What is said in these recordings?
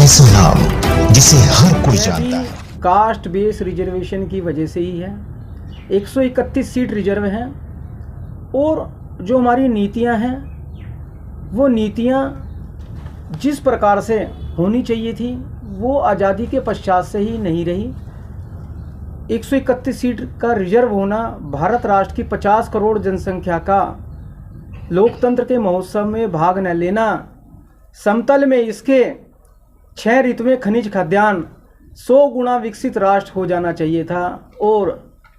ऐसा नाम जिसे हर कोई जानता है। कास्ट बेस रिजर्वेशन की वजह से ही है। 131 सीट रिजर्व हैं और जो हमारी नीतियां हैं वो नीतियां जिस प्रकार से होनी चाहिए थी वो आज़ादी के पश्चात से ही नहीं रही। 131 सीट का रिजर्व होना, भारत राष्ट्र की 50 करोड़ जनसंख्या का लोकतंत्र के महोत्सव में भाग न लेना, समतल में इसके 6 ऋतुएं खनिज खाद्यान्न 100 गुना विकसित राष्ट्र हो जाना चाहिए था और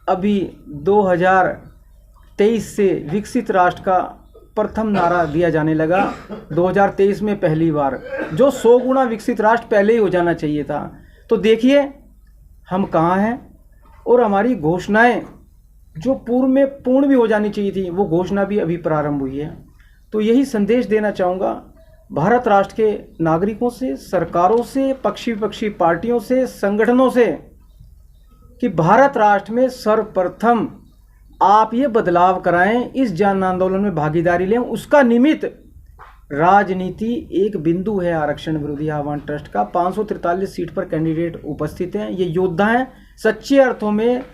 अभी 2023 से विकसित राष्ट्र का प्रथम नारा दिया जाने लगा। 2023 में पहली बार जो 100 गुना विकसित राष्ट्र पहले ही हो जाना चाहिए था। तो देखिए हम कहाँ हैं और हमारी घोषणाएं जो पूर्व में पूर्ण भी हो जानी चाहिए थी वो घोषणा भी अभी प्रारंभ हुई है। तो यही संदेश देना चाहूँगा भारत राष्ट्र के नागरिकों से, सरकारों से, पक्षी विपक्षी पार्टियों से, संगठनों से कि भारत राष्ट्र में सर्वप्रथम आप ये बदलाव कराएं, इस जन आंदोलन में भागीदारी लें। उसका निमित्त राजनीति एक बिंदु है। आरक्षण विरोधी आह्वान ट्रस्ट का 543 सीट पर कैंडिडेट उपस्थित हैं। ये योद्धा हैं, सच्चे अर्थों में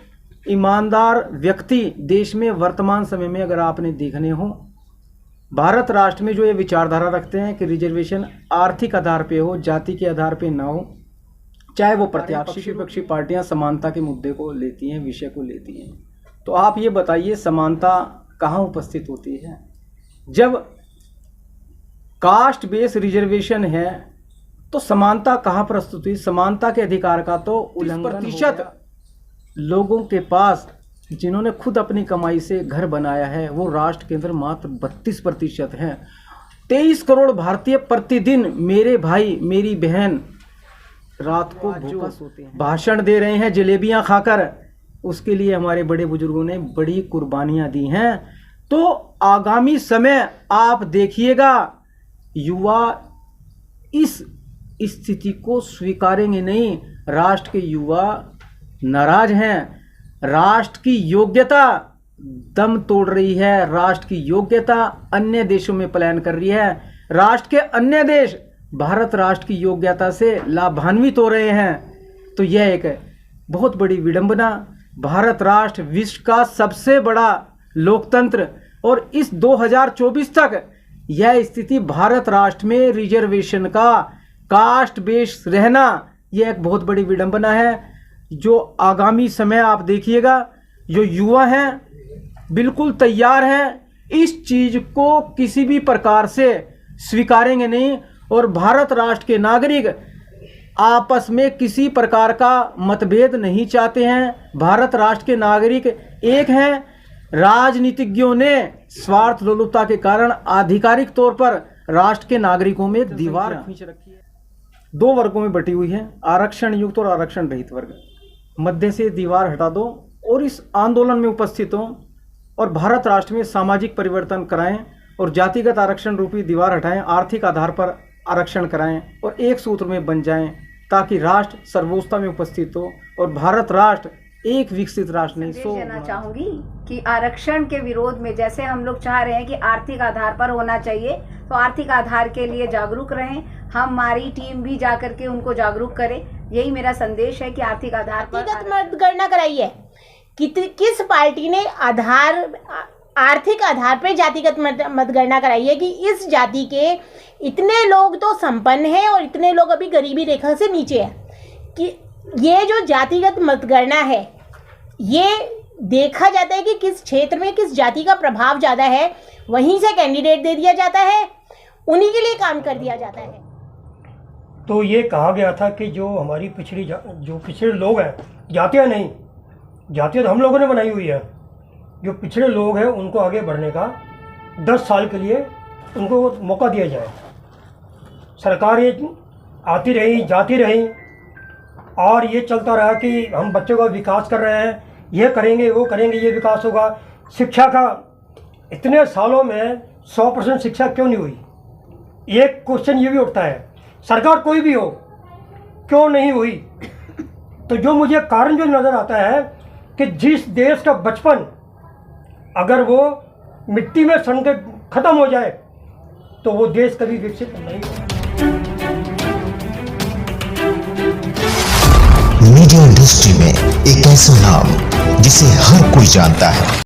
ईमानदार व्यक्ति देश में वर्तमान समय में अगर आपने देखने हो। भारत राष्ट्र में जो ये विचारधारा रखते हैं कि रिजर्वेशन आर्थिक आधार पे हो, जाति के आधार पे ना हो, चाहे वो प्रत्याशी विपक्षी पार्टियां समानता के मुद्दे को लेती हैं, विषय को लेती हैं। तो आप ये बताइए समानता कहाँ उपस्थित होती है? जब कास्ट बेस रिजर्वेशन है तो समानता कहाँ प्रस्तुत हुई? समानता के अधिकार का तो उल्लंघन। प्रतिशत लोगों के पास जिन्होंने खुद अपनी कमाई से घर बनाया है वो राष्ट्र के अंदर मात्र 32% हैं। 23 करोड़ भारतीय प्रतिदिन, मेरे भाई मेरी बहन रात को भूखा सोते हैं, भाषण दे रहे हैं जलेबियां खाकर। उसके लिए हमारे बड़े बुजुर्गों ने बड़ी कुर्बानियां दी हैं। तो आगामी समय आप देखिएगा युवा इस स्थिति को स्वीकारेंगे नहीं। राष्ट्र के युवा नाराज हैं। राष्ट्र की योग्यता दम तोड़ रही है। राष्ट्र की योग्यता अन्य देशों में पलायन कर रही है। राष्ट्र के अन्य देश भारत राष्ट्र की योग्यता से लाभान्वित हो रहे हैं। तो यह एक बहुत बड़ी विडंबना। भारत राष्ट्र विश्व का सबसे बड़ा लोकतंत्र और इस 2024 तक यह स्थिति भारत राष्ट्र में रिजर्वेशन का कास्ट बेस रहना यह एक बहुत बड़ी विडंबना है। जो आगामी समय आप देखिएगा, जो युवा हैं बिल्कुल तैयार हैं, इस चीज को किसी भी प्रकार से स्वीकारेंगे नहीं। और भारत राष्ट्र के नागरिक आपस में किसी प्रकार का मतभेद नहीं चाहते हैं। भारत राष्ट्र के नागरिक एक हैं। राजनीतिज्ञों ने स्वार्थ लोलुपता के कारण आधिकारिक तौर पर राष्ट्र के नागरिकों में एक दीवार खींच रखी है। 2 वर्गों में बटी हुई है, आरक्षण युक्त और आरक्षण रहित वर्ग। मध्य से दीवार हटा दो और इस आंदोलन में उपस्थित हो और भारत राष्ट्र में सामाजिक परिवर्तन कराएं और जातिगत आरक्षण रूपी दीवार हटाएं, आर्थिक आधार पर आरक्षण कराएं और एक सूत्र में बन जाएं ताकि राष्ट्र सर्वोच्चता में उपस्थित हो और भारत राष्ट्र एक विकसित राष्ट्र नहीं। कहना चाहूंगी कि आरक्षण के विरोध में जैसे हम लोग चाह रहे हैं कि आर्थिक आधार पर होना चाहिए, तो आर्थिक आधार के लिए जागरूक रहें। हमारी टीम भी जाकर के उनको जागरूक करे। यही मेरा संदेश है कि आर्थिक आधार पर मतगणना कराई है। किस पार्टी ने आर्थिक आधार पर जातिगत मतगणना कराई है कि इस जाति के इतने लोग तो संपन्न हैं और इतने लोग अभी गरीबी रेखा से नीचे है। कि ये जो जातिगत मतगणना है ये देखा जाता है कि किस क्षेत्र में किस जाति का प्रभाव ज़्यादा है, वहीं से कैंडिडेट दे दिया जाता है, उन्हीं के लिए काम कर दिया जाता है। तो ये कहा गया था कि जो हमारी पिछड़े लोग हैं, जातियाँ नहीं, जातियाँ तो हम लोगों ने बनाई हुई है, जो पिछड़े लोग हैं उनको आगे बढ़ने का 10 साल के लिए उनको मौका दिया जाए। सरकार ये आती रही जाती रही और ये चलता रहा कि हम बच्चों का विकास कर रहे हैं, ये करेंगे वो करेंगे, ये विकास होगा। शिक्षा का इतने सालों में 100% शिक्षा क्यों नहीं हुई? एक क्वेश्चन ये भी उठता है, सरकार कोई भी हो क्यों नहीं हुई? तो जो मुझे कारण जो नज़र आता है कि जिस देश का बचपन अगर वो मिट्टी में सड़ के ख़त्म हो जाए तो वो देश कभी विकसित नहीं होगा। में एक ऐसा नाम जिसे हर कोई जानता है।